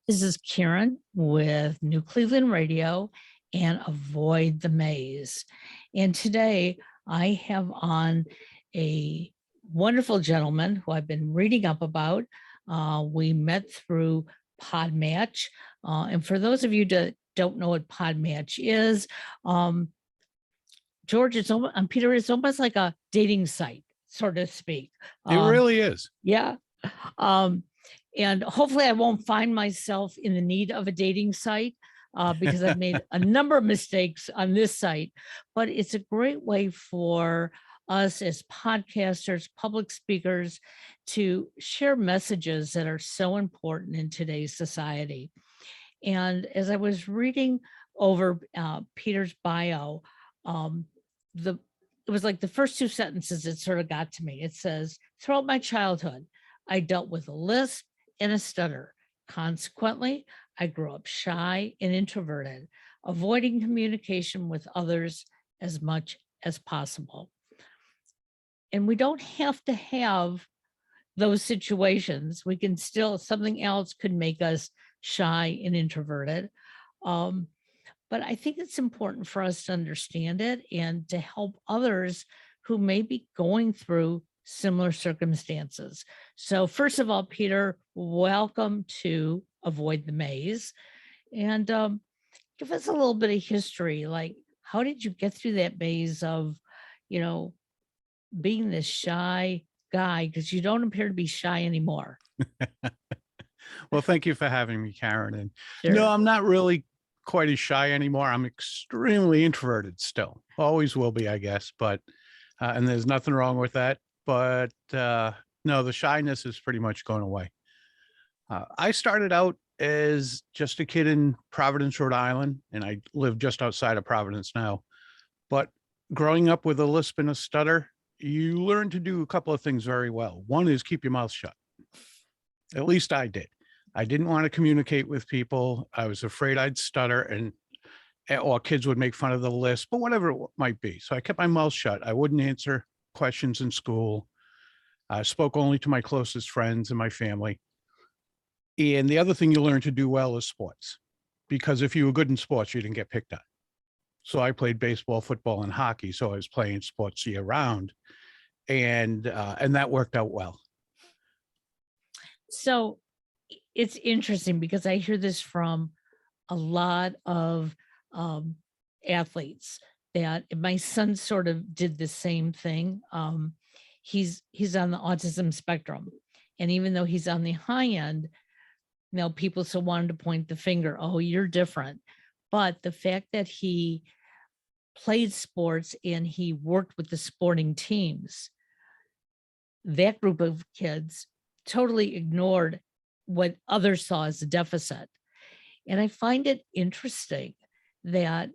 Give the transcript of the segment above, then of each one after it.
This is Karen with New Cleveland Radio and Avoid the Maze. And today I have on a wonderful gentleman who I've been reading up about. We met through podmatch. And for those of you that don't know what podmatch is, George, Peter, it's almost like a dating site, so to speak. It really is. Yeah. Um, and hopefully I won't find myself in the need of a dating site because I've made a number of mistakes on this site, but it's a great way for us as podcasters, public speakers to share messages that are so important in today's society. And as I was reading over Peter's bio, um, the it was like the first two sentences that sort of got to me. It says, throughout my childhood, I dealt with a lisp and a stutter. Consequently, I grew up shy and introverted, avoiding communication with others as much as possible. And we don't have to have those situations. We can still, something else could make us shy and introverted. Um, but I think it's important for us to understand it and to help others who may be going through similar circumstances. So first of all, Peter, welcome to Avoid the Maze. And give us a little bit of history. Like, how did you get through that maze of, you know, being this shy guy? Because you don't appear to be shy anymore. Well, thank you for having me, Karen. And no, Sure. I'm not really quite as shy anymore. I'm extremely introverted still. Always will be, I guess. But and there's nothing wrong with that. But no, the shyness is pretty much going away. I started out as just a kid in Providence, Rhode Island, and I live just outside of Providence now. But growing up with a lisp and a stutter, you learn to do a couple of things very well. One is keep your mouth shut. At least I did. I didn't want to communicate with people. I was afraid I'd stutter and or kids would make fun of the lisp, but whatever it might be. So I kept my mouth shut. I wouldn't answer questions in school. I spoke only to my closest friends and my family. And the other thing you learn to do well is sports, because if you were good in sports, you didn't get picked on. So I played baseball, football, and hockey. So I was playing sports year round, and that worked out well. So it's interesting because I hear this from a lot of athletes that my son sort of did the same thing. He's on the autism spectrum, and even though he's on the high end, people still wanted to point the finger. Oh, you're different. But the fact that he played sports and he worked with the sporting teams, that group of kids totally ignored what others saw as a deficit. And I find it interesting that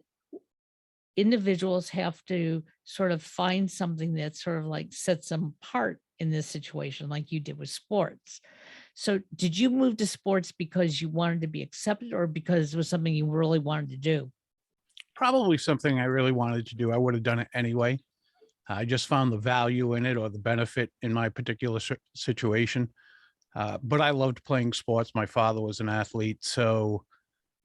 individuals have to sort of find something that sort of like sets them apart in this situation, like you did with sports. So did you move to sports because you wanted to be accepted or because it was something you really wanted to do? Probably something I really wanted to do. I would have done it anyway. I just found the value in it or the benefit in my particular situation. But I loved playing sports. My father was an athlete, so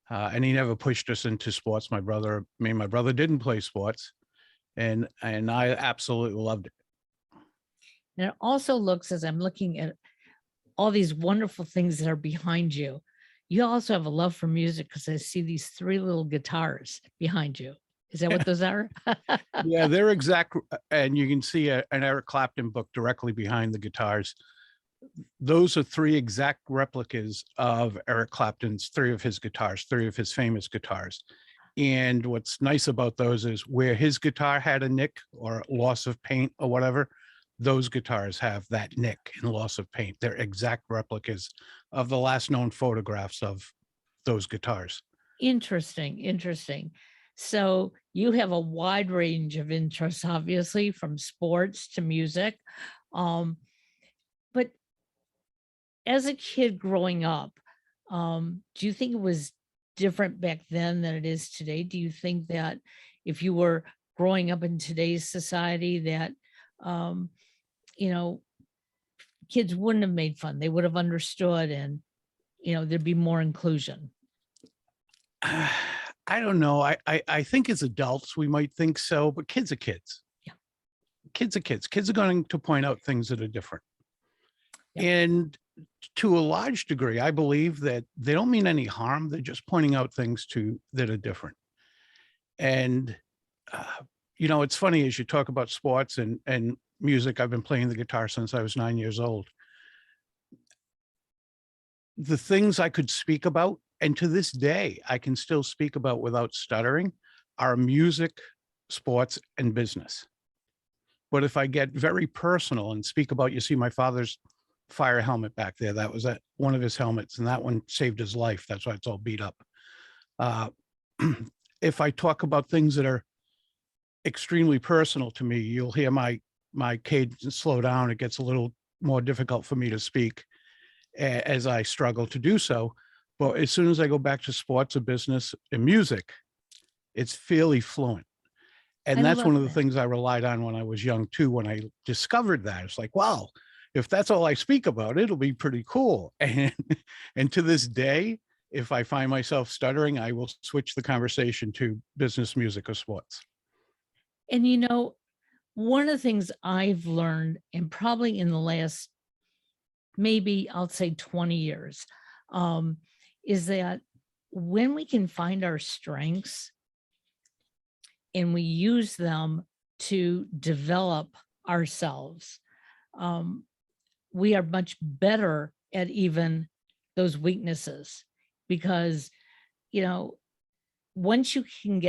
and he never pushed us into sports. My brother didn't play sports, and I absolutely loved it. And it also looks, as I'm looking at all these wonderful things that are behind you, you also have a love for music because I see these three little guitars behind you. Is that what those are? Yeah, they're exact, and you can see an Eric Clapton book directly behind the guitars. Those are three exact replicas of Eric Clapton's three of his famous guitars. And what's nice about those is where his guitar had a nick or loss of paint or whatever, those guitars have that nick and loss of paint. They're exact replicas of the last known photographs of those guitars. Interesting, interesting. So you have a wide range of interests, obviously, from sports to music. But as a kid growing up, do you think it was different back then than it is today? Do you think that if you were growing up in today's society that, um, you know, kids wouldn't have made fun, they would have understood and there'd be more inclusion? I don't know. I think as adults, we might think so, but kids are kids. Yeah. Kids are kids. Kids are going to point out things that are different. Yep. And to a large degree, I believe that they don't mean any harm. They're just pointing out things that are different. And, it's funny as you talk about sports and music. I've been playing the guitar since I was 9 years old. The things I could speak about, and to this day, I can still speak about without stuttering, are music, sports, and business. But if I get very personal and speak about, you see my father's fire helmet back there, that was one of his helmets, and that one saved his life. That's why it's all beat up. Uh, if I talk about things that are extremely personal to me, you'll hear my cadence slow down. It gets a little more difficult for me to speak as I struggle to do so. But as soon as I go back to sports or business and music, it's fairly fluent. I And that's love one of the that. things I relied on when I was young too. When I discovered that, it's like, wow, if that's all I speak about, it'll be pretty cool. And to this day, if I find myself stuttering, I will switch the conversation to business, music, or sports. And one of the things I've learned, and probably in the last, maybe I'll say 20 years, is that when we can find our strengths and we use them to develop ourselves, we are much better at even those weaknesses, because, once you can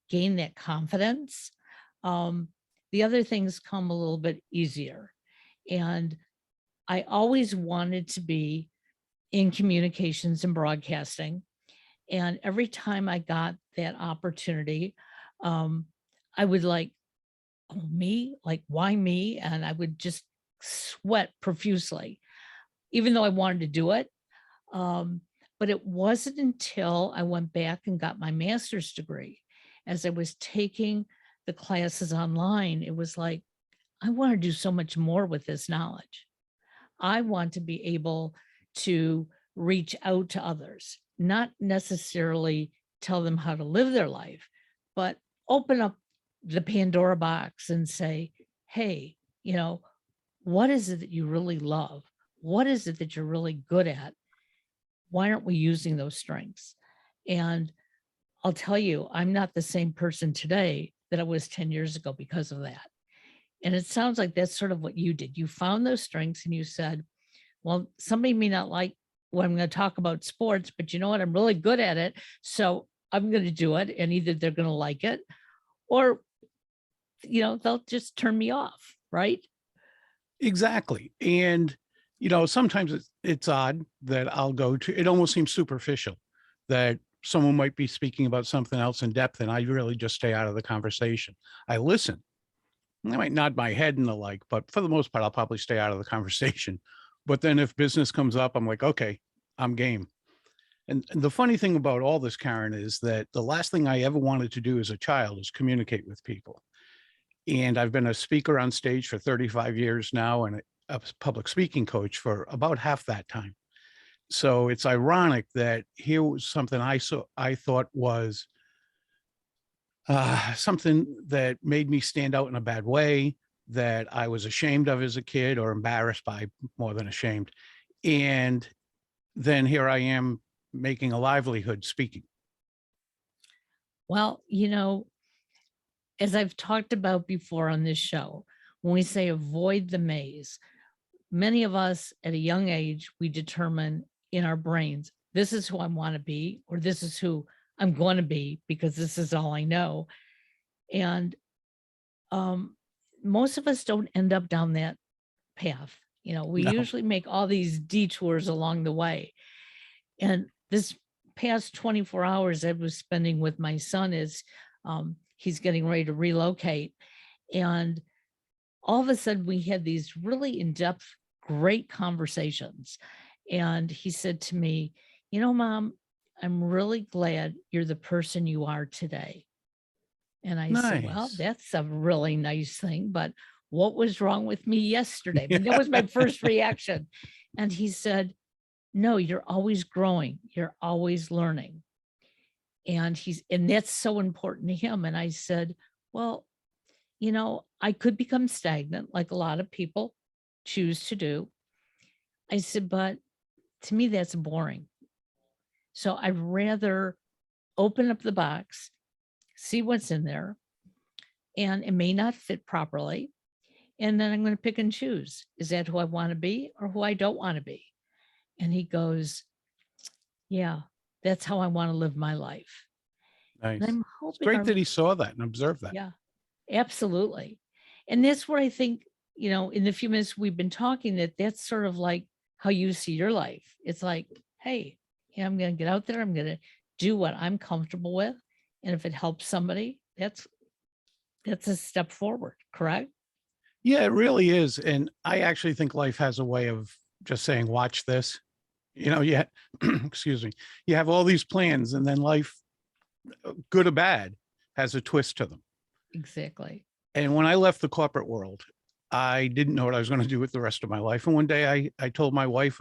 gain that confidence, the other things come a little bit easier. And I always wanted to be in communications and broadcasting. And every time I got that opportunity, I would like, oh, me? Like, why me? And I would just sweat profusely, even though I wanted to do it. But it wasn't until I went back and got my master's degree, as I was taking the classes online, it was like, I want to do so much more with this knowledge. I want to be able to reach out to others, not necessarily tell them how to live their life, but open up the Pandora box and say, hey, what is it that you really love? What is it that you're really good at? Why aren't we using those strengths? And I'll tell you, I'm not the same person today that I was 10 years ago because of that. And it sounds like that's sort of what you did. You found those strengths and you said, well, somebody may not like what I'm going to talk about sports, but you know what? I'm really good at it. So I'm going to do it. And either they're going to like it or, they'll just turn me off. Right. Exactly. And, sometimes it's odd that I'll go to, it almost seems superficial that someone might be speaking about something else in depth and I really just stay out of the conversation. I listen. I might nod my head and the like, but for the most part, I'll probably stay out of the conversation. But then if business comes up, I'm like, okay, I'm game. And the funny thing about all this, Karen, is that the last thing I ever wanted to do as a child is communicate with people. And I've been a speaker on stage for 35 years now and a public speaking coach for about half that time. So it's ironic that here was something I thought was something that made me stand out in a bad way, that I was ashamed of as a kid, or embarrassed by, more than ashamed. And then here I am making a livelihood speaking. Well, as I've talked about before on this show, when we say avoid the maze, many of us at a young age, we determine in our brains, this is who I want to be, or this is who I'm going to be because this is all I know. And most of us don't end up down that path. We No, usually make all these detours along the way. And this past 24 hours I was spending with my son is he's getting ready to relocate. And all of a sudden we had these really in-depth, great conversations. And he said to me, Mom, I'm really glad you're the person you are today. And I said, well, nice. that's a really nice thing, but what was wrong with me yesterday? I mean, that Yeah. was my first reaction. And he said, no, you're always growing. You're always learning. And that's so important to him. And I said, well, I could become stagnant like a lot of people choose to do. I said, but to me, that's boring. So I'd rather open up the box, see what's in there, and it may not fit properly. And then I'm going to pick and choose. Is that who I want to be or who I don't want to be? And he goes, yeah, that's how I want to live my life. And Nice. I'm It's hoping great that he saw that and observed that. yeah, absolutely. And that's what I think, in the few minutes we've been talking, that's sort of like how you see your life. It's like, hey, I'm going to get out there. I'm going to do what I'm comfortable with. And if it helps somebody, that's a step forward, correct? Yeah, it really is. And I actually think life has a way of just saying, watch this. Yeah, excuse me. You have all these plans and then life, good or bad, has a twist to them. Exactly. And when I left the corporate world, I didn't know what I was going to do with the rest of my life. And one day I told my wife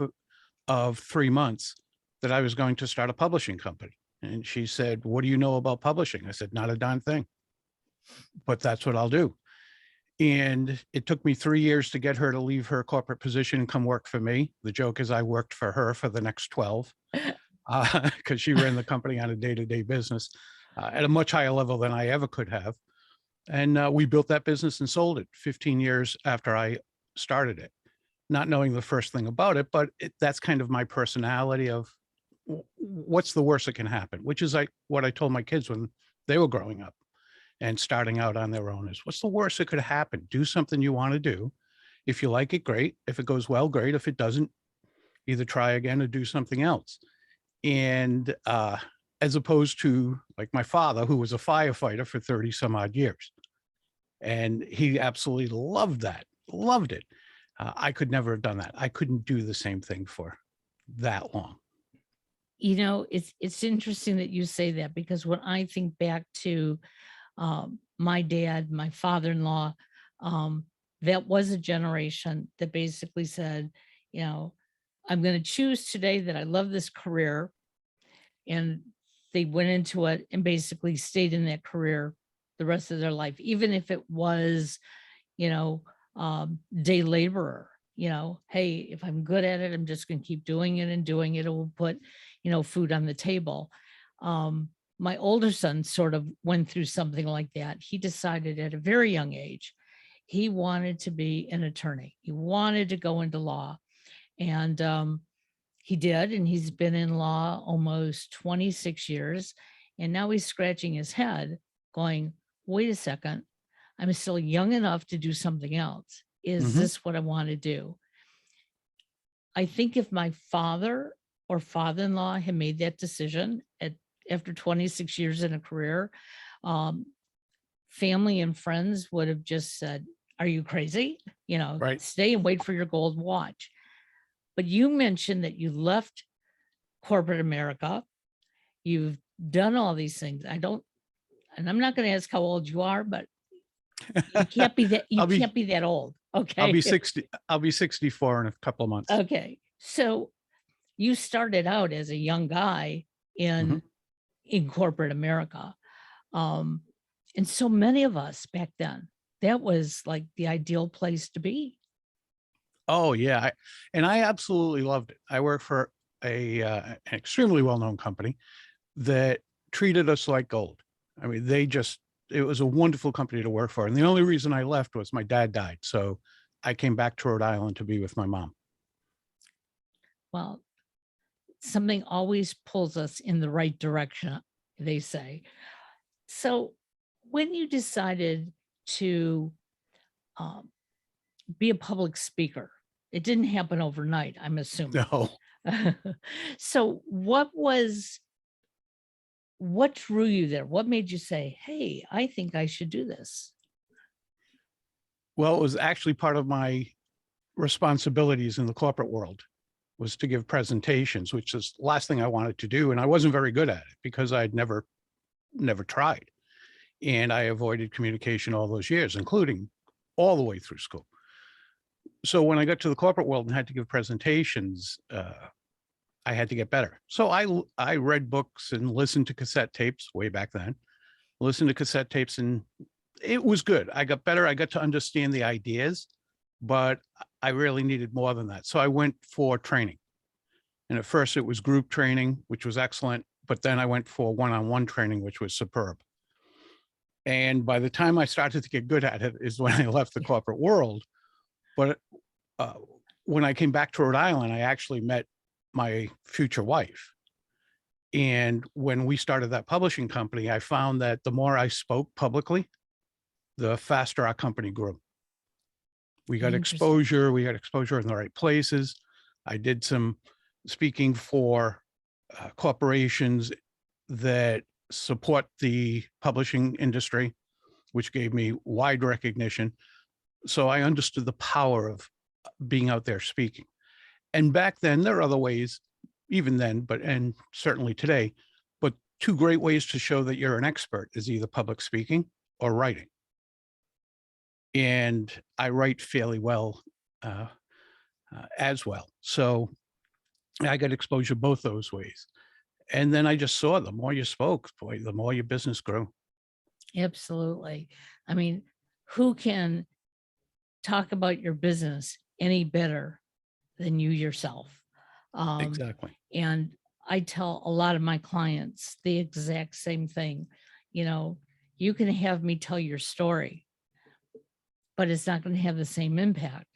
of 3 months that I was going to start a publishing company. And she said, what do you know about publishing? I said, not a darn thing, but that's what I'll do. And it took me 3 years to get her to leave her corporate position and come work for me. The joke is I worked for her for the next 12 because she ran the company on a day-to-day business at a much higher level than I ever could have. And we built that business and sold it 15 years after I started it, not knowing the first thing about it, but that's kind of my personality of what's the worst that can happen, which is like what I told my kids when they were growing up and starting out on their own is what's the worst that could happen? Do something you want to do. If you like it, great. If it goes well, great. If it doesn't, either try again or do something else. And as opposed to like my father, who was a firefighter for 30 some odd years. And he absolutely loved that, loved it. I could never have done that. I couldn't do the same thing for that long. It's interesting that you say that because when I think back to my dad, my father-in-law, that was a generation that basically said, you know, I'm going to choose today that I love this career. And they went into it and basically stayed in that career the rest of their life, even if it was, you know, day laborer, hey, if I'm good at it, I'm just going to keep doing it and doing it. It will put, food on the table. My older son sort of went through something like that. He decided at a very young age, he wanted to be an attorney. He wanted to go into law. And he did. And he's been in law almost 26 years. And now he's scratching his head going, wait a second, I'm still young enough to do something else. Is this what I want to do? I think if my father or father-in-law had made that decision after 26 years in a career, family and friends would have just said, are you crazy? Right. Stay and wait for your gold watch. But you mentioned that you left corporate America. You've done all these things. And I'm not going to ask how old you are, but you can't be that, can't be that old. Okay. I'll be 60. I'll be 64 in a couple of months. Okay. So you started out as a young guy in corporate America. And so many of us back then, that was like the ideal place to be. Oh yeah. I absolutely loved it. I worked for an extremely well-known company that treated us like gold. I mean, it was a wonderful company to work for. And the only reason I left was my dad died. So I came back to Rhode Island to be with my mom. Well, something always pulls us in the right direction, they say. So when you decided to be a public speaker, it didn't happen overnight, I'm assuming. No. So what drew you there? What made you say, hey, I think I should do this? Well, it was actually part of my responsibilities in the corporate world was to give presentations, which is the last thing I wanted to do. And I wasn't very good at it because I'd never tried. And I avoided communication all those years, including all the way through school. So when I got to the corporate world and had to give presentations, I had to get better. So I read books and listened to cassette tapes way back then, listened to cassette tapes, and it was good. I got better. I got to understand the ideas, but I really needed more than that. So I went for training. And at first it was group training, which was excellent. But then I went for one-on-one training, which was superb. And by the time I started to get good at it is when I left the corporate world. But uh, when I came back to Rhode Island, I actually met my future wife. And when we started that publishing company, I found that the more I spoke publicly, the faster our company grew. We got Interesting. exposure in the right places. I did some speaking for corporations that support the publishing industry, which gave me wide recognition. So I understood the power of being out there speaking. And back then, there are other ways, even then, and certainly today, but two great ways to show that you're an expert is either public speaking or writing. And I write fairly well as well. So I got exposure both those ways. And then I just saw the more you spoke, boy, the more your business grew. Absolutely. I mean, who can talk about your business any better than you yourself? Um, Exactly. and I tell a lot of my clients the exact same thing. You know, you can have me tell your story, but it's not going to have the same impact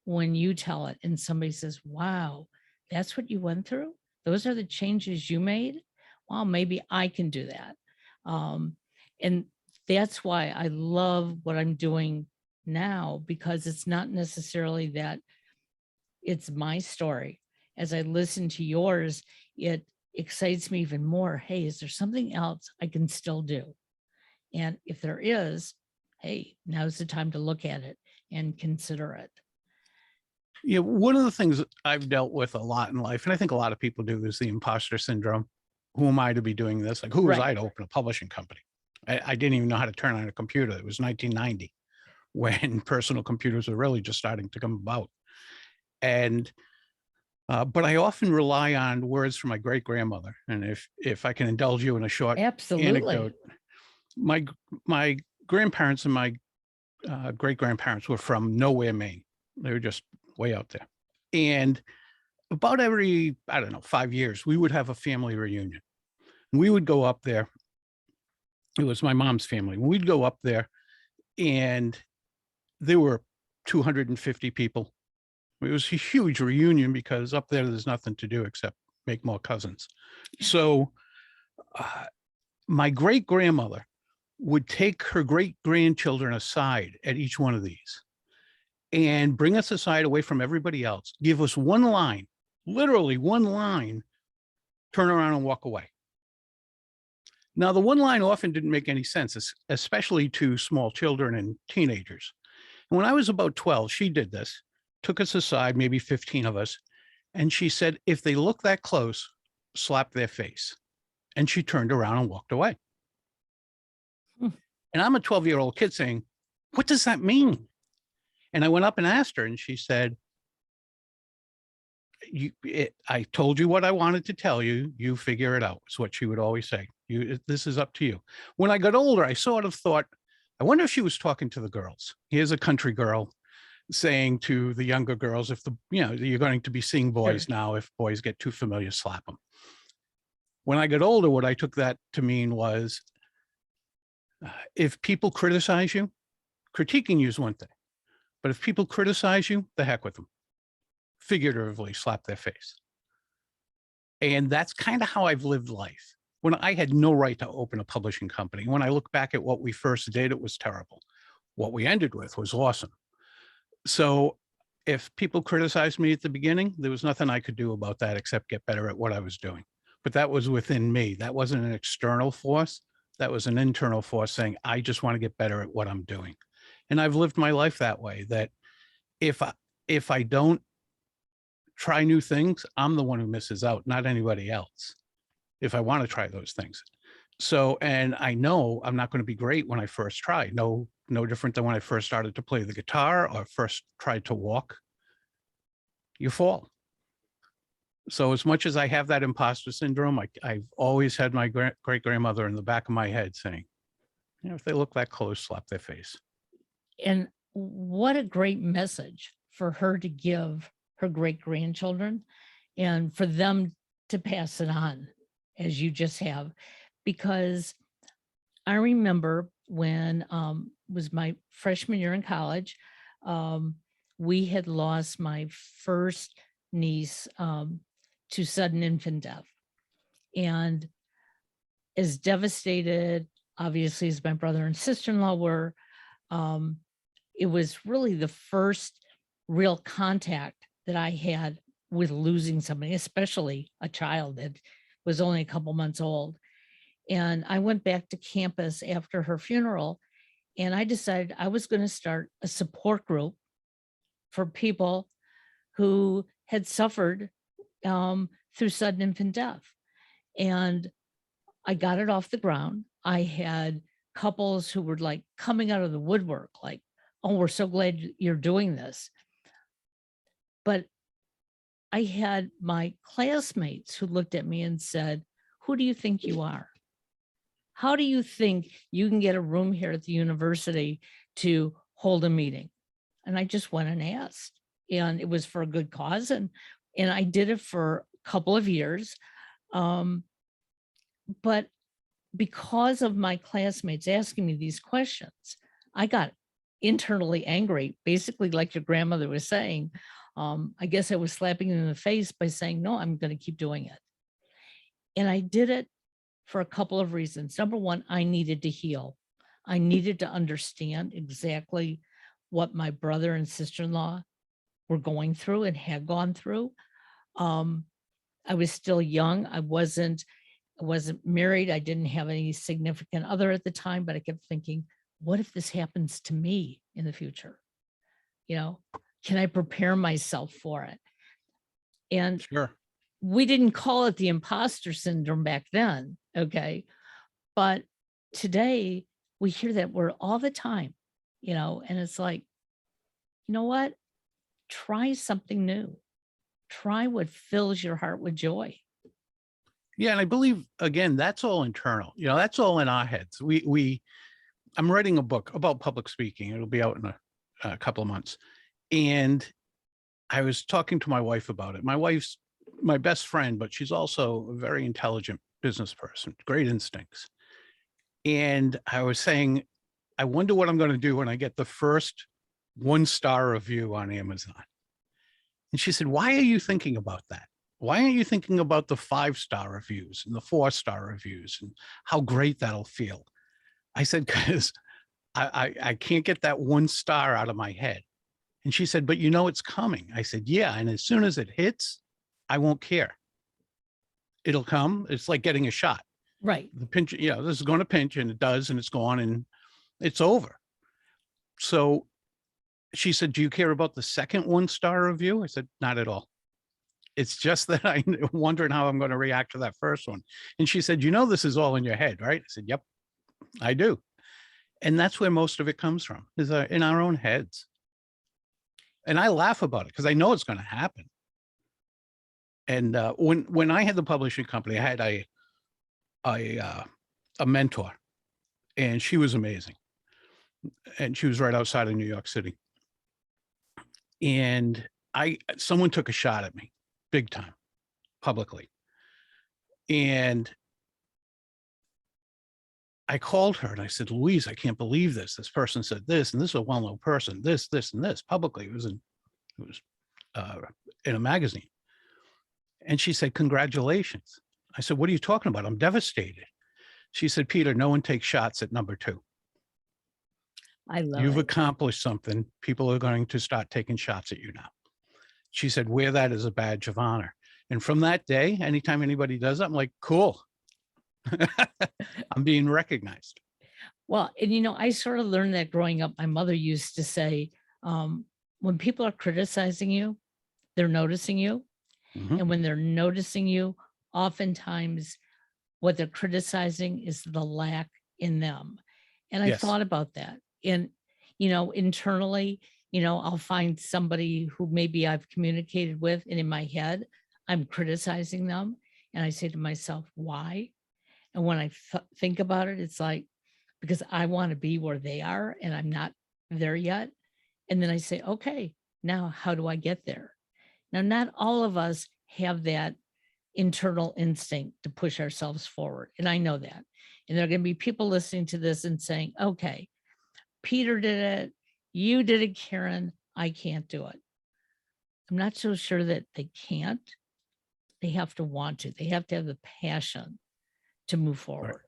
when you tell it and somebody says, wow, that's what you went through. Those are the changes you made. Well, maybe I can do that. And that's why I love what I'm doing now, because it's not necessarily that it's my story. As I listen to yours, it excites me even more. Hey, is there something else I can still do? And if there is, hey, now's the time to look at it and consider it. Yeah, one of the things I've dealt with a lot in life, and I think a lot of people do, is the imposter syndrome. Who am I to be doing this? Like, who was Right. I to open a publishing company? I didn't even know how to turn on a computer. It was 1990 when personal computers were really just starting to come about. And but I often rely on words from my great grandmother. And if I can indulge you in a short Absolutely. anecdote, my grandparents and my great grandparents were from nowhere, Maine. They were just way out there. And about every, I don't know, 5 years, we would have a family reunion. We would go up there. It was my mom's family. We'd go up there and there were 250 people. It was a huge reunion because up there's nothing to do except make more cousins. So uh, my great grandmother would take her great grandchildren aside at each one of these and bring us aside away from everybody else, give us one line, literally one line, turn around and walk away. Now, the one line often didn't make any sense, especially to small children and teenagers. And when I was about 12, she did this, took us aside, maybe 15 of us, and she said, if they look that close, slap their face. And she turned around and walked away. Hmm. And I'm a 12-year-old kid saying, what does that mean? And I went up and asked her, and she said, I told you what I wanted to tell you. You figure it out. It's what she would always say. This is up to you. When I got older, I sort of thought, I wonder if she was talking to the girls. Here's a country girl saying to the younger girls, if you're going to be seeing boys Sure. now, if boys get too familiar, slap them. When I got older, what I took that to mean was, if people criticize you, critiquing you is one thing, but if people criticize you, the heck with them. Figuratively slap their face. And that's kind of how I've lived life. When I had no right to open a publishing company, when I look back at what we first did, it was terrible. What we ended with was awesome. So if people criticized me at the beginning, there was nothing I could do about that except get better at what I was doing. But that was within me. That wasn't an external force. That was an internal force saying, I just want to get better at what I'm doing. And I've lived my life that way, that if I don't try new things, I'm the one who misses out, not anybody else, if I want to try those things. So, and I know I'm not going to be great when I first try. No different than when I first started to play the guitar or first tried to walk. You fall. So as much as I have that imposter syndrome, I've always had my great grandmother in the back of my head saying, you know, if they look that close, slap their face. And what a great message for her to give her great grandchildren and for them to pass it on as you just have. Because I remember when was my freshman year in college, um, we had lost my first niece to sudden infant death. And as devastated, obviously, as my brother and sister-in-law were, um, it was really the first real contact that I had with losing somebody, especially a child that was only a couple months old. And I went back to campus after her funeral and I decided I was going to start a support group for people who had suffered through sudden infant death. And I got it off the ground. I had couples who were like coming out of the woodwork, like, oh, we're so glad you're doing this. But I had my classmates who looked at me and said, who do you think you are? How do you think you can get a room here at the university to hold a meeting? And I just went and asked, and it was for a good cause. And I did it for a couple of years. But because of my classmates asking me these questions, I got internally angry, basically like your grandmother was saying. I guess I was slapping them in the face by saying, no, I'm going to keep doing it. And I did it for a couple of reasons. Number one, I needed to heal. I needed to understand exactly what my brother and sister-in-law were going through and had gone through. I was still young. I wasn't married. I didn't have any significant other at the time, but I kept thinking, what if this happens to me in the future? You know, can I prepare myself for it? And Sure. we didn't call it the imposter syndrome back then. Okay. But today we hear that word all the time, you know, and it's like, you know what? Try something new. Try what fills your heart with joy. Yeah, and I believe again that's all internal. You know, that's all in our heads. I'm writing a book about public speaking. It'll be out in a couple of months, and I was talking to my wife about it. My wife's my best friend, but she's also a very intelligent business person, great instincts. And I was saying, I wonder what I'm going to do when I get the first 1-star review on Amazon. And she said, why are you thinking about that? Why aren't you thinking about the 5-star reviews and the 4-star reviews and how great that'll feel? I said, because I can't get that 1 star out of my head. And she said, but you know it's coming. I said, yeah. And as soon as it hits, I won't care. It'll come. It's like getting a shot. Right. The pinch, you know, this is going to pinch and it does, and it's gone and it's over. So she said, do you care about the second 1-star review? I said, not at all. It's just that I'm wondering how I'm going to react to that first one. And she said, you know, this is all in your head, right? I said, yep, I do. And that's where most of it comes from, is in our own heads. And I laugh about it because I know it's going to happen. And when I had the publishing company, I had a mentor, and she was amazing. And she was right outside of New York City. And someone took a shot at me big time, publicly. And I called her and I said, Louise, I can't believe this. This person said this, and this is a well-known person, this, and this publicly. It was in a magazine. And she said, congratulations. I said, what are you talking about? I'm devastated. She said, Peter, no one takes shots at number 2. I love You've it. accomplished something. People are going to start taking shots at you now. She said, wear that as a badge of honor. And from that day, anytime anybody does that, I'm like, cool. I'm being recognized. Well, and you know, I sort of learned that growing up. My mother used to say, when people are criticizing you, they're noticing you. Mhm. And when they're noticing you, oftentimes what they're criticizing is the lack in them. And I Yes. thought about that. And, you know, internally, you know, I'll find somebody who maybe I've communicated with, and in my head, I'm criticizing them. And I say to myself, why? And when I think about it, it's like, because I want to be where they are and I'm not there yet. And then I say, okay, now how do I get there? Now, not all of us have that internal instinct to push ourselves forward. And I know that. And there are going to be people listening to this and saying, okay, Peter did it. You did it, Karen. I can't do it. I'm not so sure that they can't. They have to want to. They have to have the passion to move forward.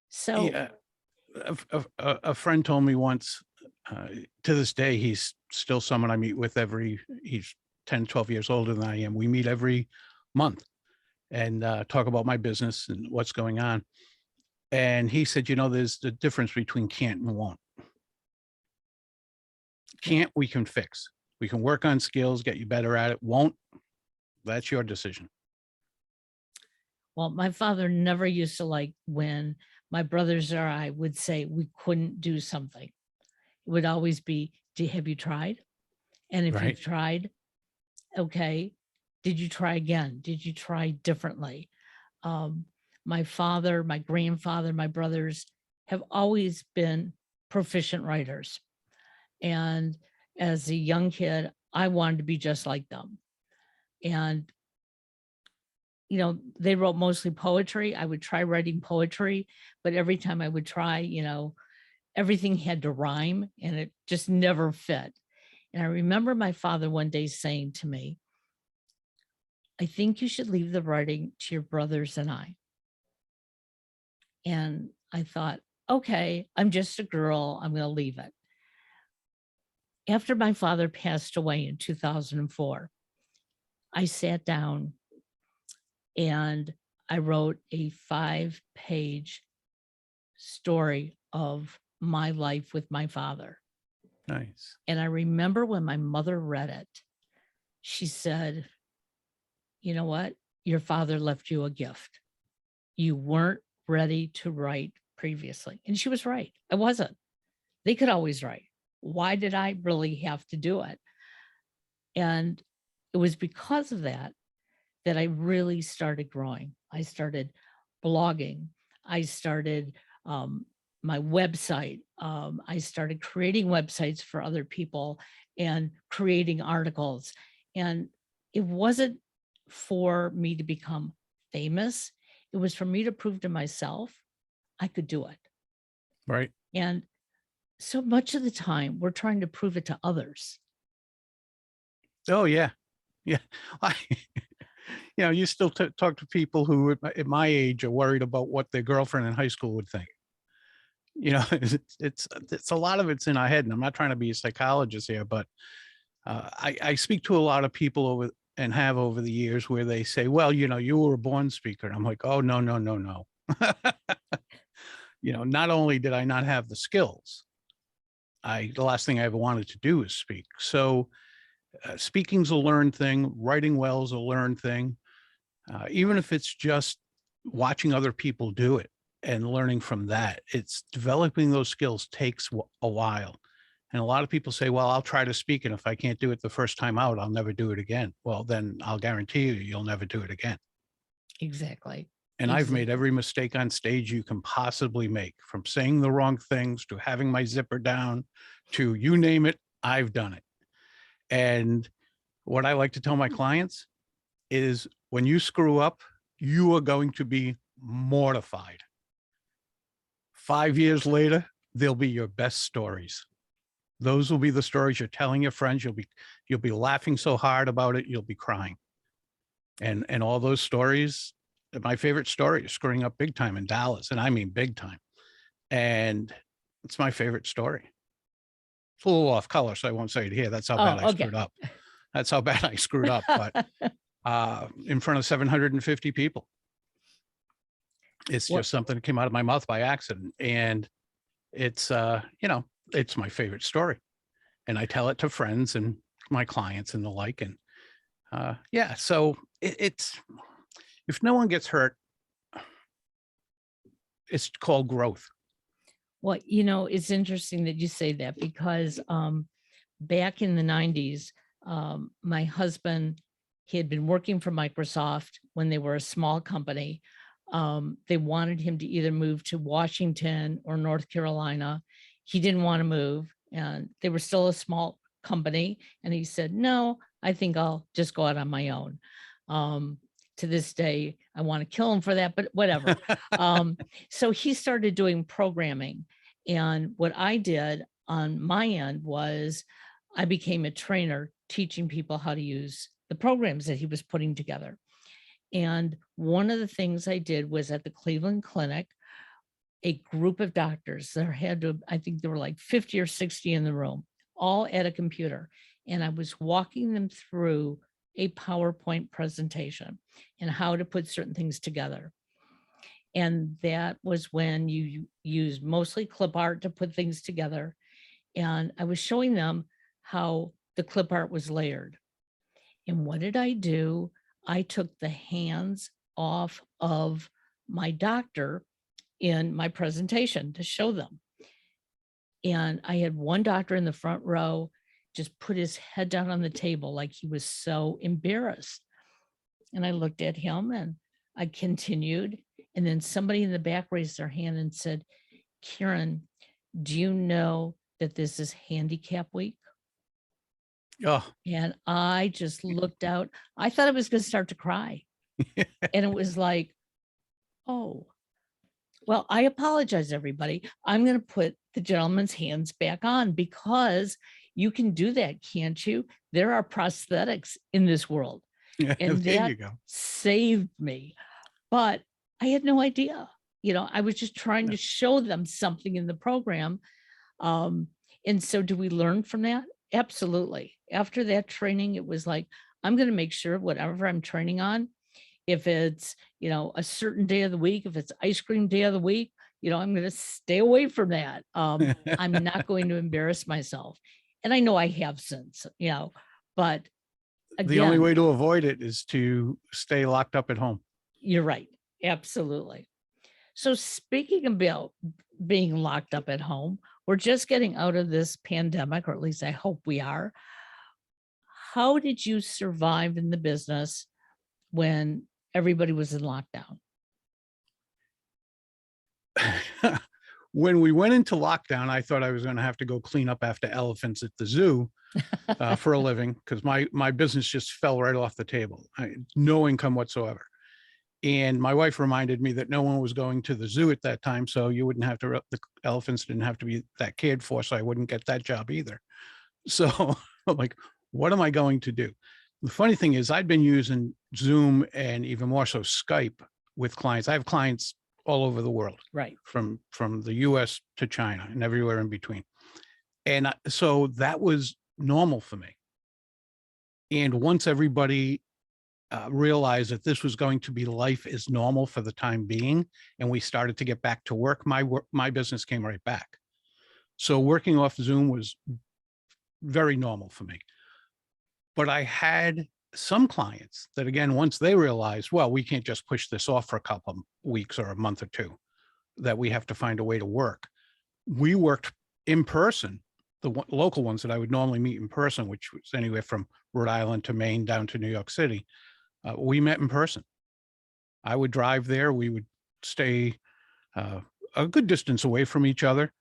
So Yeah, a friend told me once, to this day, he's still someone I meet with he's 10, 12 years older than I am. We meet every month and talk about my business and what's going on. And he said, there's the difference between can't and won't. Can't, we can fix. We can work on skills, get you better at it. Won't, that's your decision. well, my father never used to like when my brothers or I would say we couldn't do something. It would always be, have you tried? And if Right. you've tried, okay, did you try again? Did you try differently? My father, my grandfather, my brothers have always been proficient writers. And as a young kid, I wanted to be just like them. And they wrote mostly poetry. I would try writing poetry, but every time I would try, everything had to rhyme and it just never fit. And I remember my father one day saying to me, I think you should leave the writing to your brothers and I. And I thought, okay, I'm just a girl. I'm going to leave it. After my father passed away in 2004, I sat down and I wrote a 5-page story of my life with my father. Nice. And I remember when my mother read it, she said, you know what? Your father left you a gift. You weren't ready to write previously. And she was right. I wasn't. They could always write. Why did I really have to do it? And it was because of that I really started growing. I started blogging. I started my website. I started creating websites for other people and creating articles. And it wasn't for me to become famous. It was for me to prove to myself I could do it. Right. And so much of the time, we're trying to prove it to others. Oh, yeah. Yeah. You still talk to people who at my age are worried about what their girlfriend in high school would think. It's a lot of it's in our head, and I'm not trying to be a psychologist here, but I speak to a lot of people have over the years where they say, well, you were a born speaker. And I'm like, oh, no, no, no, no. Not only did I not have the skills, the last thing I ever wanted to do is speak. So speaking's a learned thing. Writing well is a learned thing. Even if it's just watching other people do it and learning from that, it's developing those skills takes a while. And a lot of people say, well, I'll try to speak, and if I can't do it the first time out, I'll never do it again. Well, then I'll guarantee you'll never do it again. Exactly. And I've made every mistake on stage you can possibly make, from saying the wrong things to having my zipper down to you name it, I've done it. And what I like to tell my clients is, when you screw up, you are going to be mortified. 5 years later, they'll be your best stories. Those will be the stories you're telling your friends. You'll be laughing so hard about it, you'll be crying. And all those stories, my favorite story is screwing up big time in Dallas, and I mean big time. And it's my favorite story. It's a little off color, so I won't say it here. That's how bad I screwed up. That's how bad I screwed up. But in front of 750 people. It's just something that came out of my mouth by accident. And it's, it's my favorite story. And I tell it to friends and my clients and the like. And so it's, if no one gets hurt, it's called growth. Well, it's interesting that you say that, because back in the 90s, my husband, He had been working for Microsoft when they were a small company. They wanted him to either move to Washington or North Carolina. He didn't want to move, and they were still a small company. And he said, no, I think I'll just go out on my own. To this day, I want to kill him for that, but whatever. So he started doing programming. And what I did on my end was I became a trainer teaching people how to use the programs that he was putting together. And one of the things I did was at the Cleveland Clinic, a group of doctors, there had to, I think there were like 50 or 60 in the room, all at a computer. And I was walking them through a PowerPoint presentation and how to put certain things together. And that was when you use mostly clip art to put things together. And I was showing them how the clip art was layered. And what did I do? I took the hands off of my doctor in my presentation to show them. And I had one doctor in the front row just put his head down on the table like he was so embarrassed. And I looked at him and I continued. And then somebody in the back raised their hand and said, Karen, do you know that this is handicap week? Oh, And I just looked out. I thought I was going to start to cry. And it was like, oh, well, I apologize, everybody. I'm going to put the gentleman's hands back on because you can do that, can't you? There are prosthetics in this world. And there that you go. saved me. But I had no idea. You know, I was just trying to show them something in the program. And so do we learn from that? Absolutely. After that training, it was like, I'm going to make sure whatever I'm training on, if it's, you know, a certain day of the week, if it's ice cream day of the week, you know, I'm going to stay away from that. I'm not going to embarrass myself. And I know I have since, you know, but The only again, way to avoid it is to stay locked up at home. you're right. Absolutely. So speaking about being locked up at home, we're just getting out of this pandemic, or at least I hope we are. How did you survive in the business when everybody was in lockdown? When we went into lockdown, I thought I was going to have to go clean up after elephants at the zoo for a living because my business just fell right off the table. No income whatsoever. And my wife reminded me that no one was going to the zoo at that time, so you wouldn't have to, the elephants didn't have to be that cared for, so I wouldn't get that job either. So I'm like, what am I going to do? The funny thing is I'd been using Zoom and even more so Skype with clients. I have clients all over the world, Right. from the US to China and everywhere in between. And so that was normal for me. And once everybody realized that this was going to be life as normal for the time being, and we started to get back to work, my business came right back. So working off Zoom was very normal for me. But I had some clients that, again, once they realized, well, we can't just push this off for a couple of weeks or a month or two, that we have to find a way to work. We worked in person, the local ones that I would normally meet in person, which was anywhere from Rhode Island to Maine down to New York City. We met in person. I would drive there. We would stay a good distance away from each other.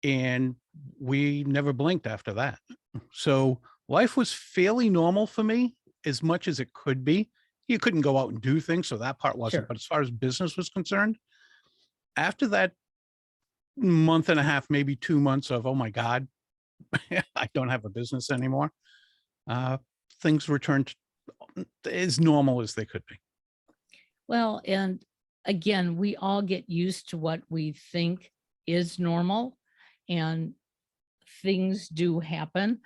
And we never blinked after that. So life was fairly normal for me, as much as it could be. You couldn't go out and do things, so that part wasn't. Sure. But as far as business was concerned, after that month and a half, maybe 2 months of, oh my God, I don't have a business anymore, things returned as normal as they could be. Well, and again, we all get used to what we think is normal, and things do happen,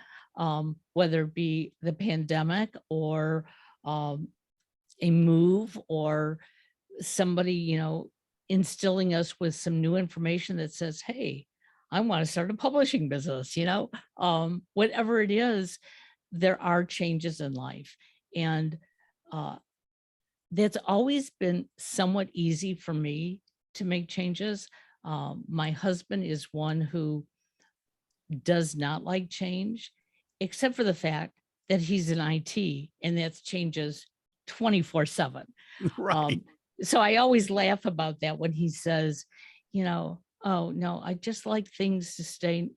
whether it be the pandemic or a move or somebody, you know, instilling us with some new information that says, hey, I want to start a publishing business, you know, whatever it is, there are changes in life. And that's always been somewhat easy for me to make changes. My husband is one who does not like change, except for the fact that he's in IT and that changes 24/7. Right. So I always laugh about that when he says, oh no, I just like things to stay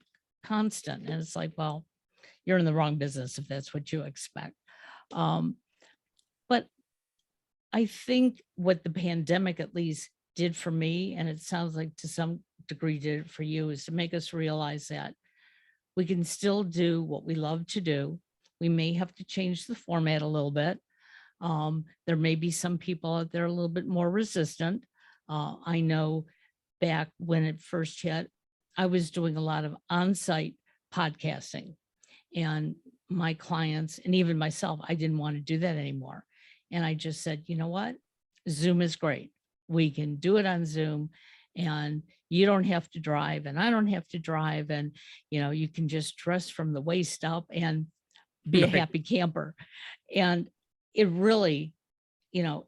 constant. And it's like, well, you're in the wrong business if that's what you expect. Um, but I think what the pandemic at least did for me, and it sounds like to some degree did it for you, is to make us realize that we can still do what we love to do. We may have to change the format a little bit. There may be some people out there a little bit more resistant. I know back when it first hit, I was doing a lot of on-site podcasting, and my clients and even myself, I didn't want to do that anymore. And I just said, you know what? Zoom is great. We can do it on Zoom, and you don't have to drive and I don't have to drive. And, you can just dress from the waist up and be a Right. happy camper. And it really,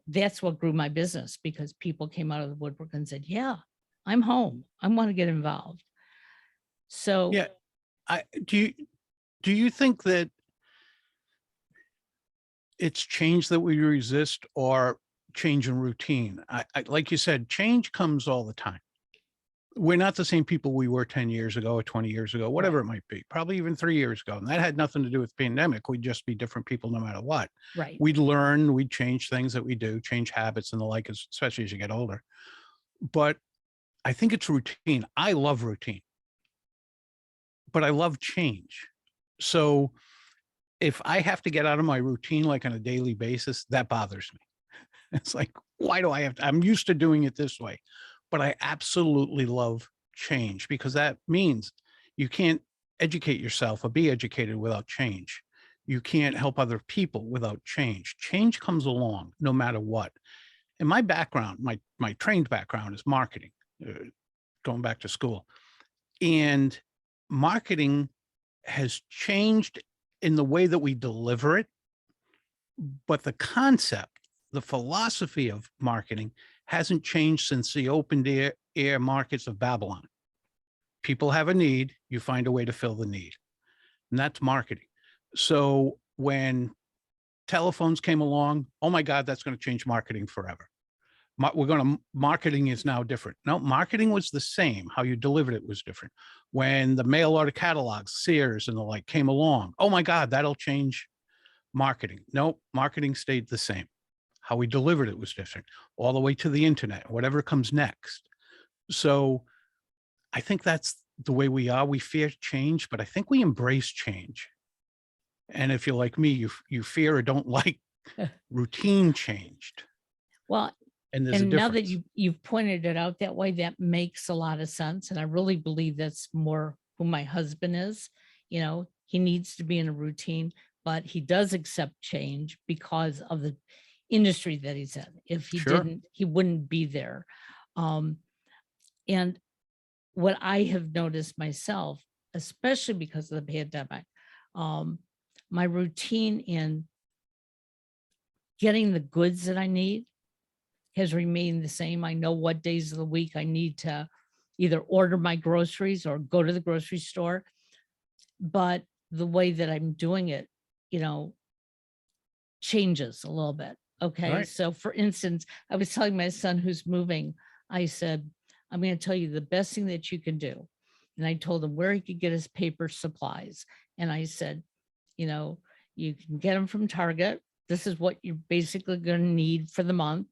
that's what grew my business, because people came out of the woodwork and said, yeah, I'm home. I want to get involved. So Yeah. Do you think that it's change that we resist or change in routine? Like you said, change comes all the time. We're not the same people we were 10 years ago or 20 years ago, whatever right, it might be, probably even 3 years ago. And that had nothing to do with the pandemic. We'd just be different people no matter what. right. We'd learn, we'd change things that we do, change habits and the like, especially as you get older. But I think it's routine. I love routine, but I love change. So if I have to get out of my routine, like on a daily basis, that bothers me. It's like, why do I have to? I'm used to doing it this way, but I absolutely love change, because that means you can't educate yourself or be educated without change. You can't help other people without change. Change comes along no matter what. And my background, my trained background is marketing, going back to school. And marketing has changed in the way that we deliver it, but the concept, the philosophy of marketing hasn't changed since the open air markets of Babylon. People have a need, you find a way to fill the need. And that's marketing. So when telephones came along, oh my God, that's going to change marketing forever. Marketing is now different. No, marketing was the same. How you delivered it was different. When the mail order catalogs, Sears and the like came along, oh my God, that'll change marketing. No, marketing stayed the same. How we delivered it was different, all the way to the internet, whatever comes next. So I think that's the way we are. We fear change, but I think we embrace change. And if you're like me, you fear or don't like routine changed. Well, And there's a and now that difference. you've pointed it out that way, that makes a lot of sense. And I really believe that's more who my husband is. He needs to be in a routine, but he does accept change because of the industry that he's in. If he Sure. didn't, he wouldn't be there. Um, and what I have noticed myself, especially because of the pandemic, um, my routine in getting the goods that I need has remained the same. I know what days of the week I need to either order my groceries or go to the grocery store, but the way that I'm doing it, you know, changes a little bit. All Okay. right. So for instance, I was telling my son who's moving, I said, I'm going to tell you the best thing that you can do. And I told him where he could get his paper supplies. And I said, you can get them from Target. This is what you're basically going to need for the month.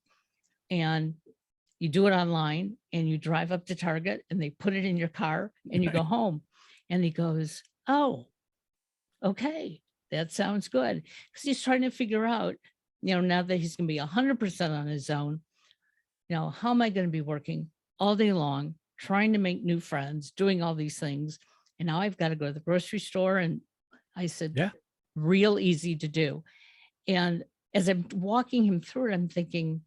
And you do it online and you drive up to Target and they put it in your car and you go home. And he goes, oh, okay, that sounds good. Because he's trying to figure out, now that he's going to be 100% on his own, how am I going to be working all day long, trying to make new friends, doing all these things. And now I've got to go to the grocery store. And I said, Yeah. real easy to do. And as I'm walking him through it, I'm thinking,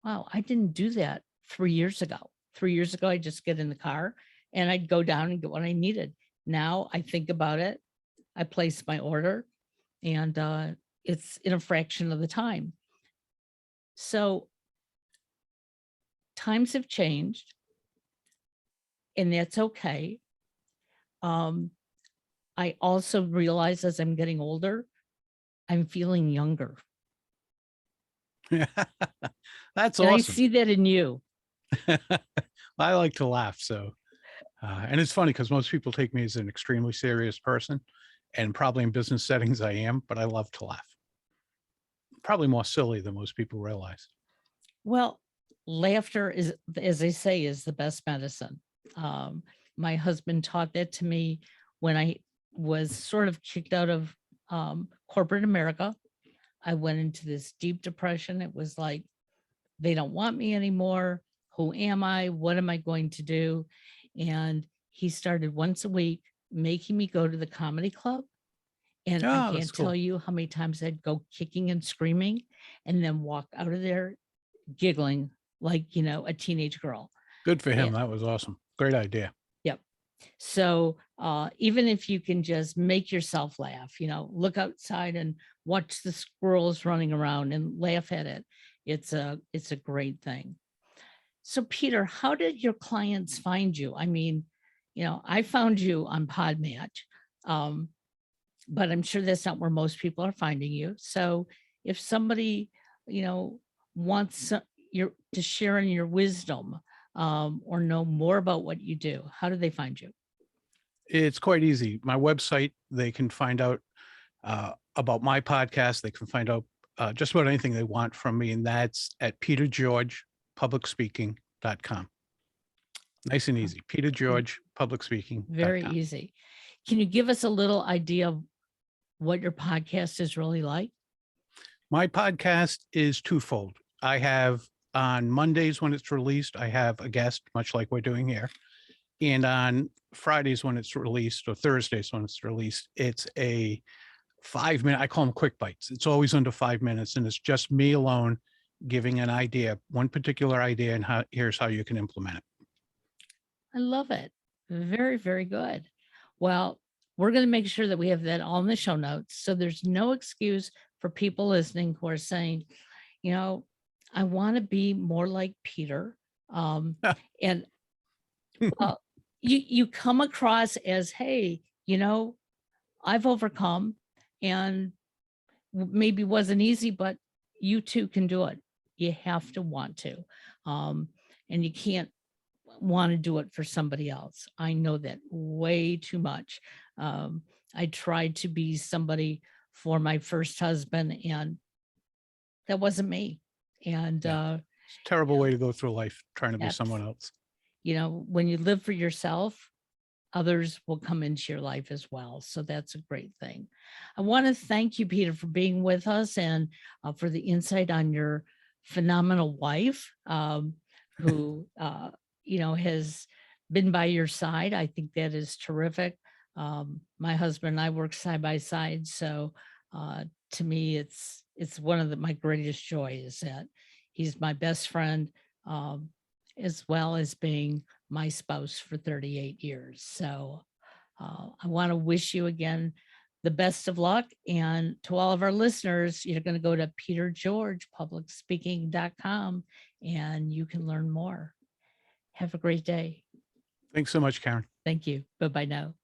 wow, I didn't do that 3 years ago. 3 years ago, I just get in the car and I'd go down and get what I needed. Now I think about it. I place my order and it's in a fraction of the time. So times have changed and that's okay. I also realize as I'm getting older I'm feeling younger. That's And I awesome. see that in you. I like to laugh. So, and it's funny because most people take me as an extremely serious person, and probably in business settings I am, but I love to laugh. Probably more silly than most people realize. Well, laughter is, as they say, is the best medicine. Um, my husband taught that to me when I was sort of kicked out of corporate America. I went into this deep depression. It was like, they don't want me anymore. Who am I? What am I going to do? And he started once a week making me go to the comedy club. And I Oh, that's can't tell cool. you how many times I'd go kicking and screaming and then walk out of there giggling like, a teenage girl. Good for Yeah. him. That was awesome. Great idea. Yep. So even if you can just make yourself laugh, look outside and watch the squirrels running around and laugh at it. It's a great thing. So Peter, how did your clients find you? I mean, I found you on Podmatch, but I'm sure that's not where most people are finding you. So if somebody, wants to share in your wisdom or know more about what you do, how do they find you? It's quite easy. My website, they can find out about my podcast. They can find out just about anything they want from me, and that's at petergeorgepublicspeaking.com. Nice and easy. Very petergeorgepublicspeaking.com. easy. Can you give us a little idea of what your podcast is really like? My podcast is twofold. I have on Mondays when it's released, I have a guest, much like we're doing here. And on Fridays when it's released, or Thursdays when it's released, it's a 5 minute, I call them quick bites. It's always under 5 minutes, and it's just me alone giving an idea, one particular idea, and here's how you can implement it. I love it. Very, very good. Well, we're going to make sure that we have that all in the show notes. So there's no excuse for people listening who are saying, I want to be more like Peter. And you come across as, hey, I've overcome, and maybe wasn't easy, but you too can do it. You have to want to. And you can't want to do it for somebody else. I know that way too much. I tried to be somebody for my first husband, and that wasn't me. And Yeah. It's a terrible way to go through life, trying to be that's, someone else. when you live for yourself, others will come into your life as well. So that's a great thing. I want to thank you, Peter, for being with us and for the insight on your phenomenal wife, who, has been by your side. I think that is terrific. My husband and I work side by side. So to me, it's one of my greatest joys that he's my best friend, as well as being my spouse for 38 years. So I want to wish you again the best of luck. And to all of our listeners, you're going to go to petergeorgepublicspeaking.com and you can learn more. Have a great day. Thanks so much, Karen. Thank you. Bye-bye now.